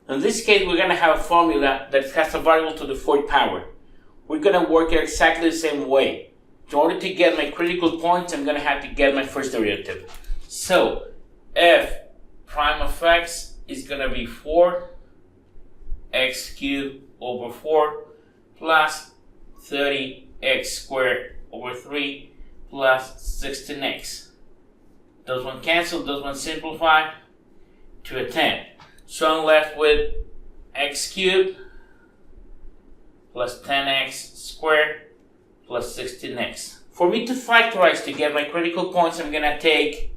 In this case, we're going to have a formula that has a variable to the fourth power. We're going to work it exactly the same way. In order to get my critical points, I'm going to have to get my first derivative. So, f prime of x is going to be 4x cubed over 4 plus 30x squared over 3 plus 16x. Those one cancel, those one simplify to a 10. So I'm left with x cubed plus 10x squared plus 16x. For me to factorize to get my critical points, I'm going to take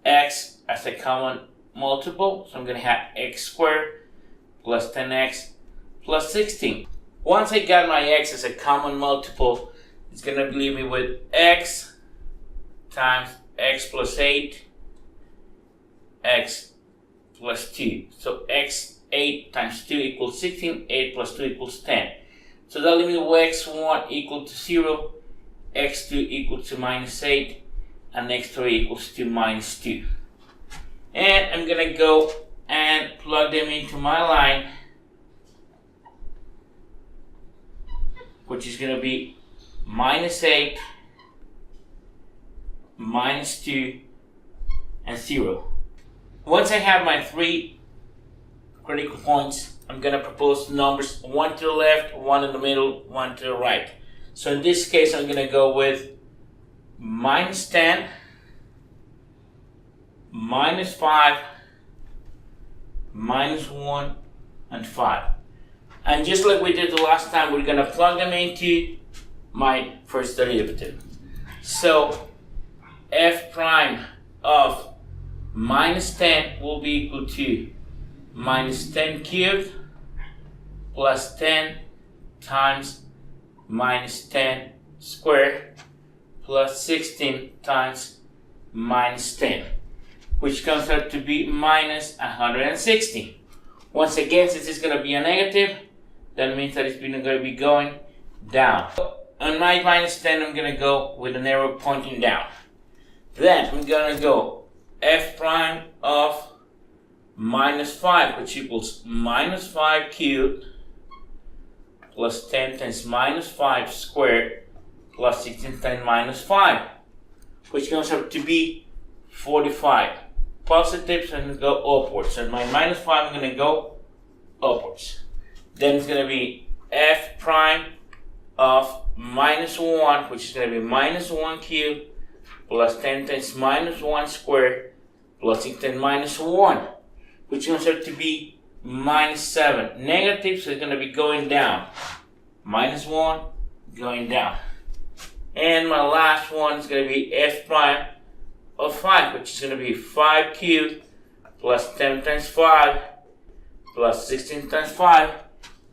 x as a common multiple. So I'm going to have x squared plus 10x plus 16. Once I got my x as a common multiple, it's going to leave me with x times x plus 8, x plus 2. So x 8 times 2 equals 16, 8 plus 2 equals 10. So that leaves me with x1 equal to 0, x2 equal to minus 8, and x3 equals to minus 2. And I'm going to go and plug them into my line, which is going to be minus 8, minus 2, and 0. Once I have my three critical points, I'm going to propose numbers, one to the left, one in the middle, one to the right. So in this case, I'm going to go with minus 10, minus 5, minus 1, and 5. And just like we did the last time, we're going to plug them into my first derivative. So f prime of minus 10 will be equal to minus 10 cubed plus 10 times minus 10 squared plus 16 times minus 10, which comes out to be minus 160. Once again, since it's going to be a negative, that means that it's going to be going down. On my minus 10, I'm going to go with an arrow pointing down. Then I'm going to go f prime of minus 5, which equals minus 5 cubed plus 10 times minus 5 squared plus 16 times minus 5, which comes up to be 45. Positive, so I'm going to go upwards. So my minus 5, I'm going to go upwards. Then it's going to be f prime of minus 1, which is going to be minus 1 cubed plus 10 times minus 1 squared plus 16 minus 1, which comes out to be minus 7. Negative, so it's going to be going down. Minus 1, going down. And my last one is going to be f prime of 5, which is going to be 5 cubed plus 10 times 5 plus 16 times 5,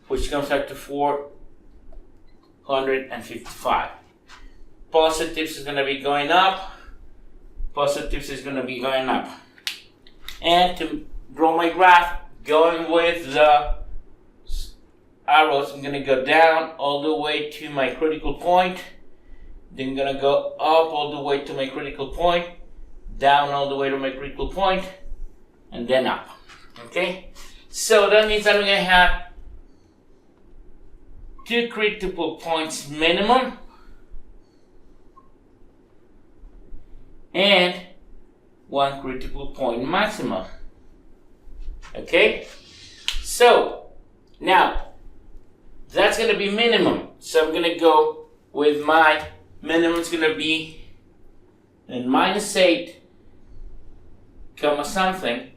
which comes out to 455. Positives is going to be going up. Positives is going to be going up. And to draw my graph, going with the arrows, I'm going to go down all the way to my critical point. Then I'm going to go up all the way to my critical point, down all the way to my critical point, and then up. Okay? So that means that I'm going to have 2 critical points minimum and 1 critical point maximum. Okay? So now that's going to be minimum. So I'm going to go with my minimum is going to be in minus 8 comma something.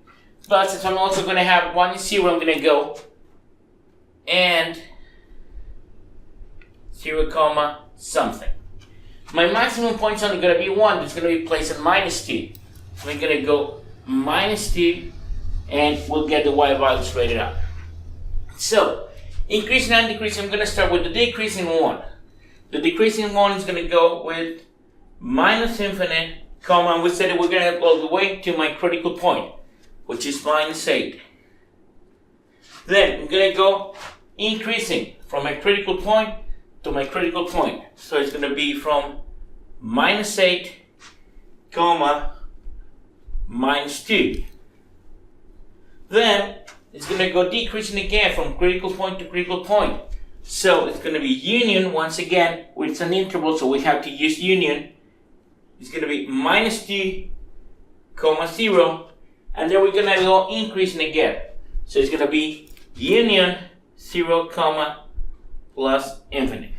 But since I'm also going to have 1 and 0, I'm going to go and 0 comma something. My maximum point is only going to be 1. It's going to be placed at minus 2. So I'm going to go minus 2 and we'll get the y value straight up. So increasing and decreasing, I'm going to start with the decreasing 1. The decreasing 1 is going to go with minus infinite, comma, and we said that we're going to go all the way to my critical point, which is minus 8. Then I'm going to go increasing from my critical point to my critical point. So it's going to be from minus 8, comma, minus 2. Then it's going going to go decreasing again from critical point to critical point. So it's going to be union once again with an interval, so we have to use union. It's going to be minus 2, comma 0, and then we're going to go increasing again. So it's going to be union 0, comma plus infinite.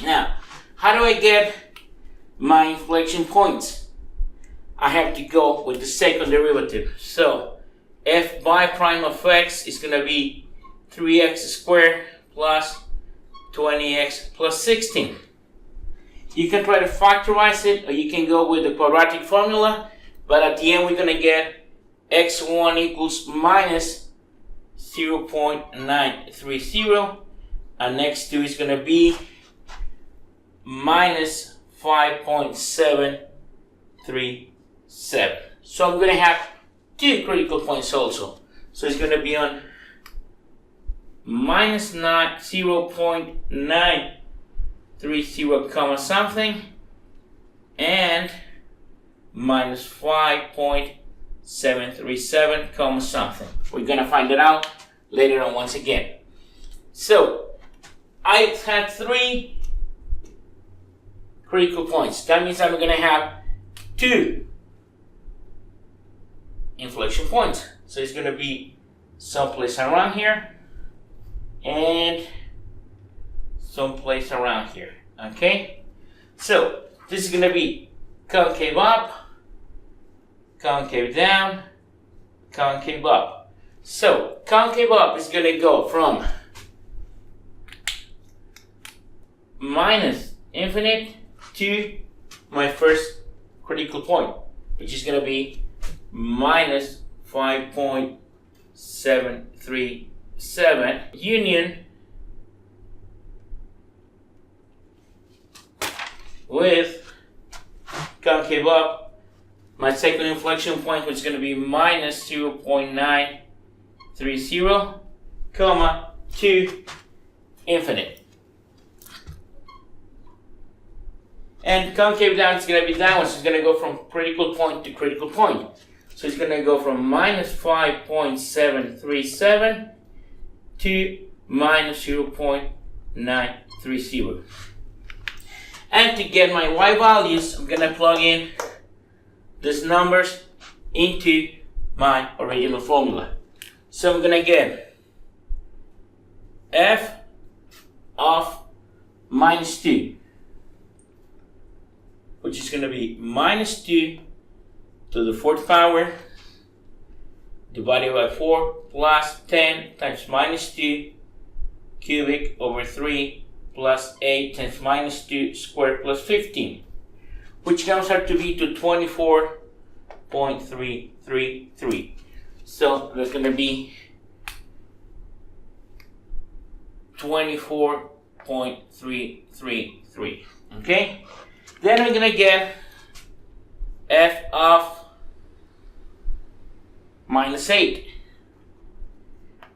Now, how do I get my inflection points? I have to go with the second derivative. So f by prime of x is going to be 3x squared plus 20x plus 16. You can try to factorize it, or you can go with the quadratic formula, but at the end we're going to get x1 equals minus 0.930, and x2 is going to be minus 5.737. So I'm going to have two critical points also. So it's going to be on minus 0.930 comma something and minus 5.737 comma something. We're going to find it out later on once again. So I had three critical points. That means I'm going to have two inflection points. So it's going to be someplace around here and someplace around here. Okay? So this is going to be concave up, concave down, concave up. So concave up is going to go from minus infinite to my first critical point, which is going to be minus 5.737 union with concave up, my second inflection point, which is going to be minus 0.930, comma, to infinite. And concave down is going to be downwards. It's going to go from critical point to critical point. So it's going to go from minus 5.737 to minus 0.930. And to get my y values, I'm going to plug in these numbers into my original formula. So I'm going to get f of minus 2, which is going to be minus 2 to the fourth power divided by 4 plus 10 times minus 2 cubic over 3 plus 8 times minus 2 squared plus 15, which comes out to be to 24.333. So that's going to be 24.333. Okay? Then we're going to get f of minus 8.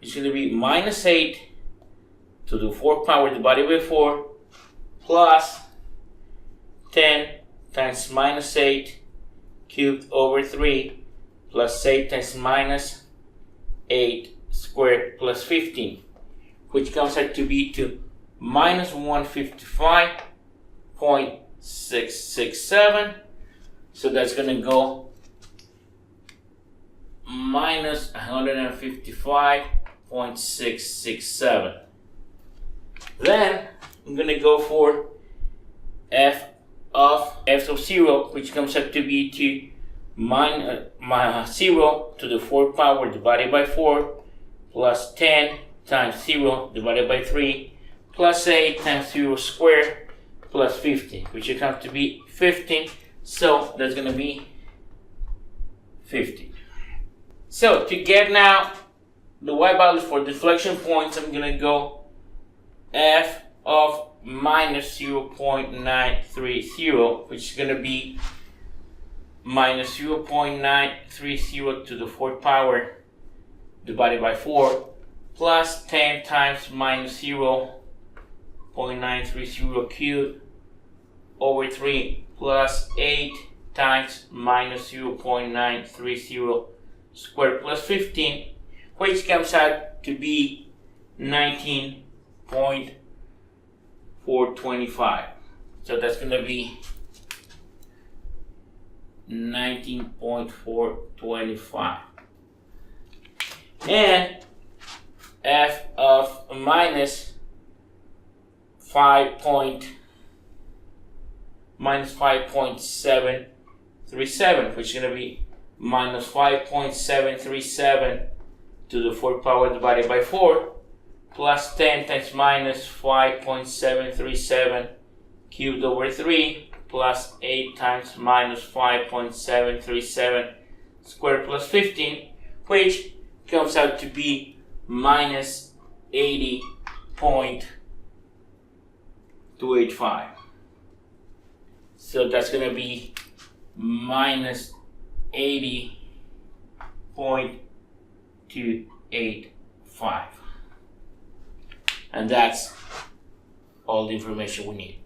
It's going to be minus 8 to the fourth power divided by 4 plus 10 times minus 8 cubed over 3 plus 8 times minus 8 squared plus 15, which comes out to be to minus 155.667. So that's going to go minus 155.667. Then I'm going to go for f of 0, which comes up to be to minus 0 to the fourth power divided by 4 plus 10 times 0 divided by 3 plus 8 times 0 squared plus 50, which will come to be 15. So that's going to be 50. So to get now the y values for deflection points, I'm going to go f of minus 0.930, which is going to be minus 0.930 to the fourth power divided by 4 plus 10 times minus 0.930 cubed over 3 plus 8 times minus 0.930 squared plus 15, which comes out to be 19.425. So that's going to be 19.425. And f of minus 5.737, which is going to be minus 5.737 to the 4th power divided by 4, plus 10 times minus 5.737 cubed over 3, plus 8 times minus 5.737 squared plus 15, which comes out to be minus 80.285. So that's going to be minus 80.285. And that's all the information we need.